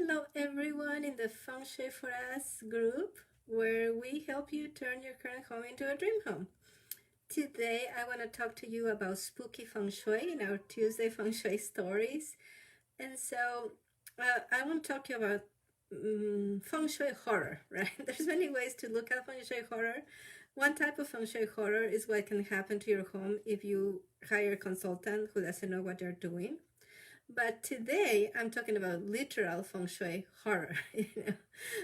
Hello everyone in the Feng Shui for Us group where we help you turn your current home into a dream home. Today I want to talk to you about spooky Feng Shui in our Tuesday Feng Shui stories. And so I want to talk to you about Feng Shui horror, right? There's many ways to look at Feng Shui horror. One type of Feng Shui horror is what can happen to your home if you hire a consultant who doesn't know what they're doing. But today I'm talking about literal feng shui horror.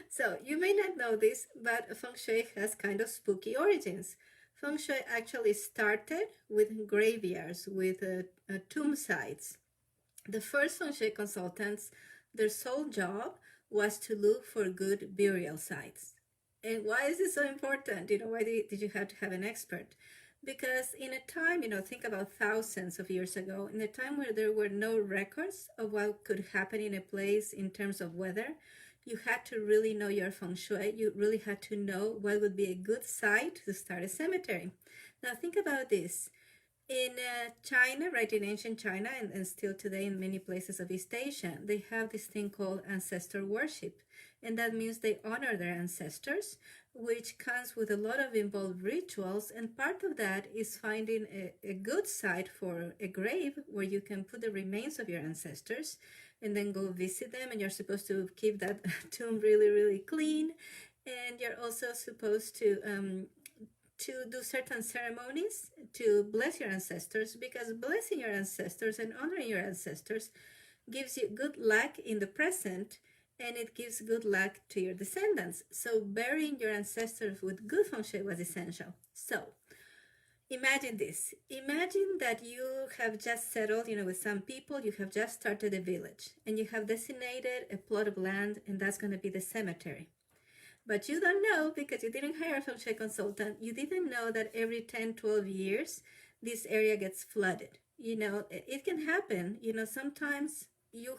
So you may not know this, but feng shui has kind of spooky origins. Feng shui actually started with graveyards, with tomb sites. The first feng shui consultants, their sole job was to look for good burial sites. And why is this so important? Why did you have to have an expert? Because in a time, think about thousands of years ago, in a time where there were no records of what could happen in a place in terms of weather, you had to really know your feng shui. You really had to know what would be a good site to start a cemetery. Now think about this. In China, right, in ancient China, and still today in many places of East Asia, they have this thing called ancestor worship. And that means they honor their ancestors, which comes with a lot of involved rituals. And part of that is finding a good site for a grave where you can put the remains of your ancestors and then go visit them. And you're supposed to keep that tomb really, really clean. And you're also supposed to do certain ceremonies to bless your ancestors, because blessing your ancestors and honoring your ancestors gives you good luck in the present, and it gives good luck to your descendants. So burying your ancestors with good feng shui was essential. So imagine this. Imagine that you have just settled, with some people, you have just started a village, and you have designated a plot of land, and that's going to be the cemetery. But you don't know, because you didn't hire a feng shui consultant, you didn't know that every 10, 12 years, this area gets flooded. It can happen. Sometimes you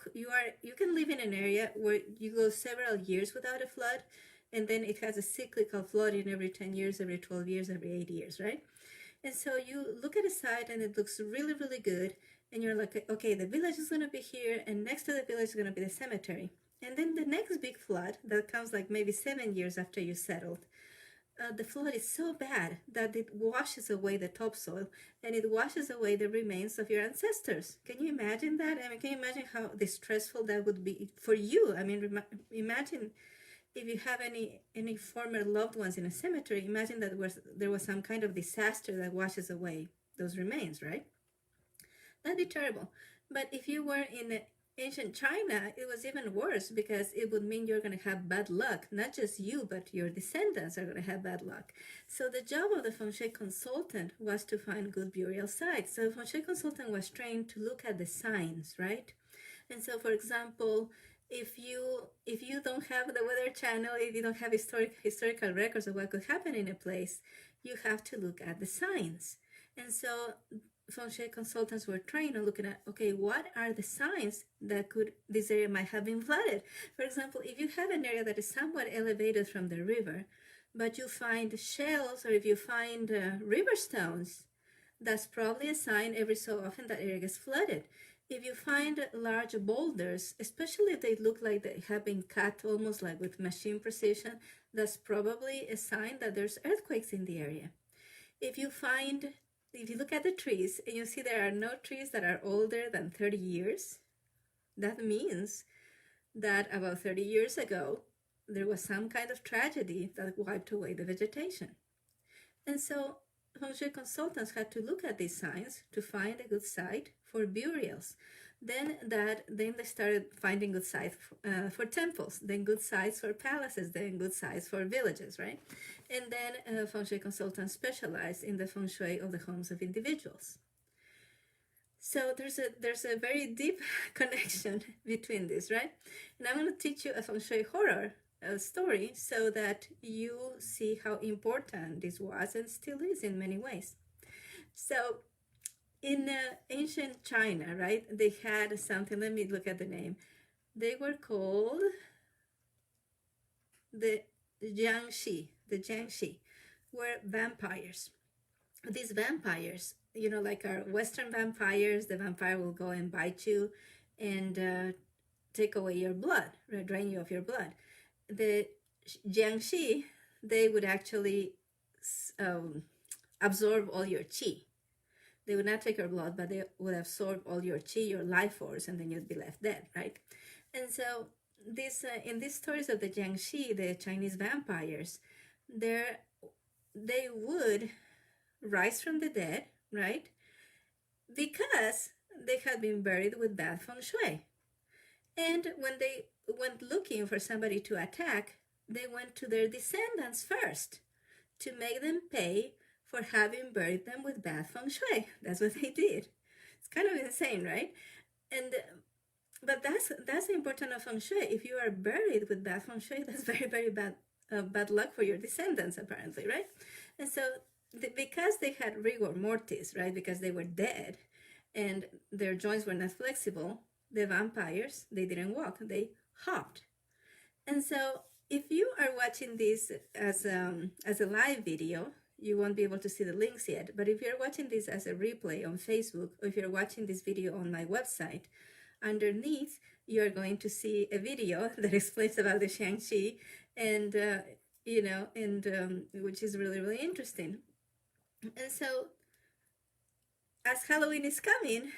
can live in an area where you go several years without a flood, and then it has a cyclical flooding every 10 years, every 12 years, every 8 years, right? And so you look at a site and it looks really, really good, and you're like, okay, the village is going to be here, and next to the village is going to be the cemetery. And then the next big flood that comes like maybe 7 years after you settled, the flood is so bad that it washes away the topsoil, and it washes away the remains of your ancestors. Can you imagine that? I mean, can you imagine how distressful that would be for you? I mean, imagine if you have any former loved ones in a cemetery. Imagine that there was some kind of disaster that washes away those remains, right? That'd be terrible. But if you were in ancient China, it was even worse, because it would mean you're going to have bad luck. Not just you, but your descendants are going to have bad luck. So the job of the feng shui consultant was to find good burial sites. So the feng shui consultant was trained to look at the signs, right? And so, for example, if you don't have the Weather Channel, if you don't have historical records of what could happen in a place, you have to look at the signs. And so feng shui consultants were trained on looking at, okay, what are the signs that this area might have been flooded? For example, if you have an area that is somewhat elevated from the river, but you find shells, or if you find river stones, that's probably a sign every so often that area gets flooded. If you find large boulders, especially if they look like they have been cut almost like with machine precision, that's probably a sign that there's earthquakes in the area. If you look at the trees and you see there are no trees that are older than 30 years, that means that about 30 years ago, there was some kind of tragedy that wiped away the vegetation. And so feng shui consultants had to look at these signs to find a good site for burials. Then they started finding good sites for temples, then good sites for palaces, then good sites for villages, right? And then feng shui consultants specialized in the feng shui of the homes of individuals. So there's a very deep connection between this, right? And I'm going to teach you a feng shui horror story so that you see how important this was and still is in many ways. So in ancient China, right, they had something, let me look at the name. They were called the Jiangxi were vampires. These vampires, like our Western vampires, the vampire will go and bite you and take away your blood, right, drain you of your blood. The Jiangxi, they would actually absorb all your qi. They would not take your blood, but they would absorb all your qi, your life force, and then you'd be left dead, right? And so this in these stories of the Jiangxi, the Chinese vampires, they would rise from the dead, right? Because they had been buried with bad feng shui. And when they went looking for somebody to attack, they went to their descendants first to make them pay for having buried them with bad feng shui. That's what they did. It's kind of insane, right? And but that's the importance of feng shui. If you are buried with bad feng shui, that's very, very bad luck for your descendants, apparently, right? And so because they had rigor mortis, right, because they were dead and their joints were not flexible, the vampires, they didn't walk, they hopped. And so if you are watching this as a live video, you won't be able to see the links yet, but if you're watching this as a replay on Facebook, or if you're watching this video on my website, underneath you're going to see a video that explains about the Shang-Chi, and which is really, really interesting. And so as Halloween is coming,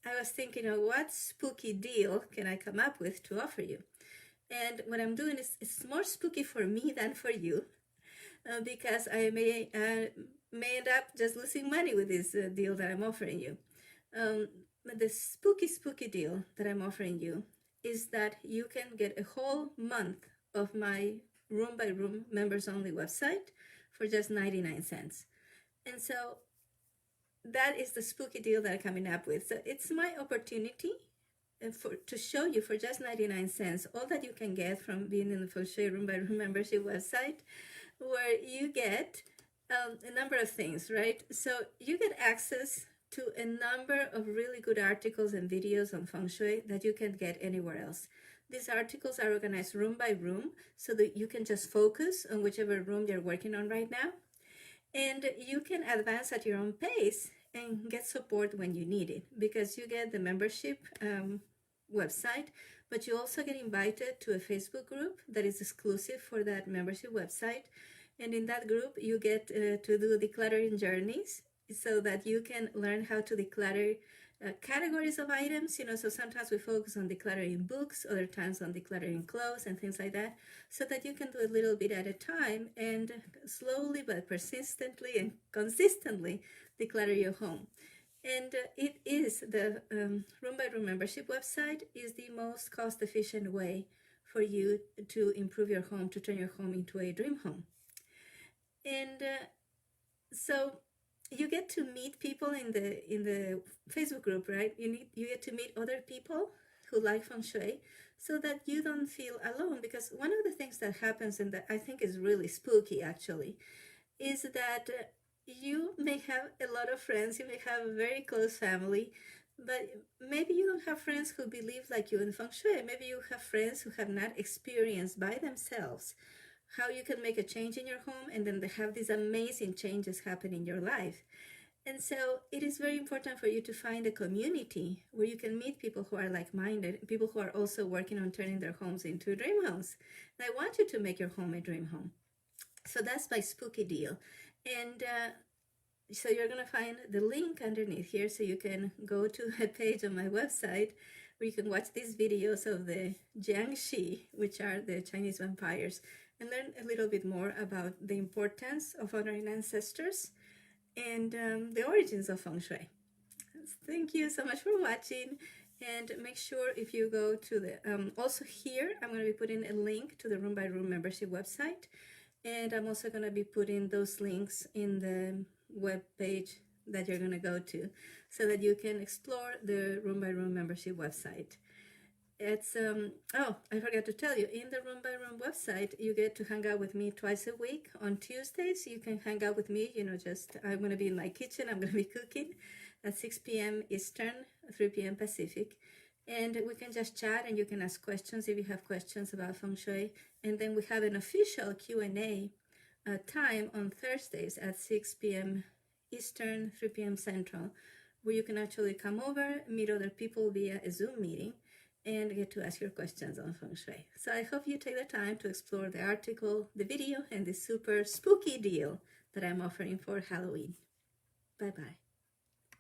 I was thinking, what spooky deal can I come up with to offer you? And what I'm doing is it's more spooky for me than for you, because I may end up just losing money with this deal that I'm offering you. But the spooky deal that I'm offering you is that you can get a whole month of my room by room members only website for just 99 cents. And so that is the spooky deal that I'm coming up with. So it's my opportunity to show you for just 99 cents all that you can get from being in the Feng Shui room by room membership website, where you get a number of things, right? So you get access to a number of really good articles and videos on Feng Shui that you can't get anywhere else. These articles are organized room by room so that you can just focus on whichever room you're working on right now. And you can advance at your own pace and get support when you need it, because you get the membership website, but you also get invited to a Facebook group that is exclusive for that membership website. And in that group, you get to do decluttering journeys so that you can learn how to declutter categories of items. So sometimes we focus on decluttering books, other times on decluttering clothes and things like that, so that you can do a little bit at a time and slowly but persistently and consistently declutter your home. And it is the room by room membership website is the most cost efficient way for you to improve your home, to turn your home into a dream home. And so you get to meet people in the Facebook group, right? You get to meet other people who like Feng Shui, so that you don't feel alone. Because one of the things that happens, and that I think is really spooky actually, is that you may have a lot of friends, you may have a very close family, but maybe you don't have friends who believe like you in Feng Shui. Maybe you have friends who have not experienced by themselves how you can make a change in your home, and then they have these amazing changes happen in your life. And so it is very important for you to find a community where you can meet people who are like-minded, people who are also working on turning their homes into dream homes. And I want you to make your home a dream home. So that's my spooky deal. And so you're going to find the link underneath here, so you can go to a page on my website where you can watch these videos of the Jiangxi, which are the Chinese vampires, and learn a little bit more about the importance of honoring ancestors and the origins of Feng Shui. Thank you so much for watching, and make sure if you go to the, also here, I'm going to be putting a link to the Room by Room membership website, and I'm also going to be putting those links in the web page that you're going to go to, so that you can explore the Room by Room membership website. It's oh, I forgot to tell you, in the Room by Room website, you get to hang out with me twice a week. On Tuesdays, you can hang out with me, I'm going to be in my kitchen, I'm going to be cooking at 6 p.m. Eastern, 3 p.m. Pacific, and we can just chat, and you can ask questions if you have questions about Feng Shui. And then we have an official Q&A time on Thursdays at 6 p.m. Eastern, 3 p.m. Central, where you can actually come over, meet other people via a Zoom meeting, and get to ask your questions on Feng Shui. So I hope you take the time to explore the article, the video, and the super spooky deal that I'm offering for Halloween. Bye-bye.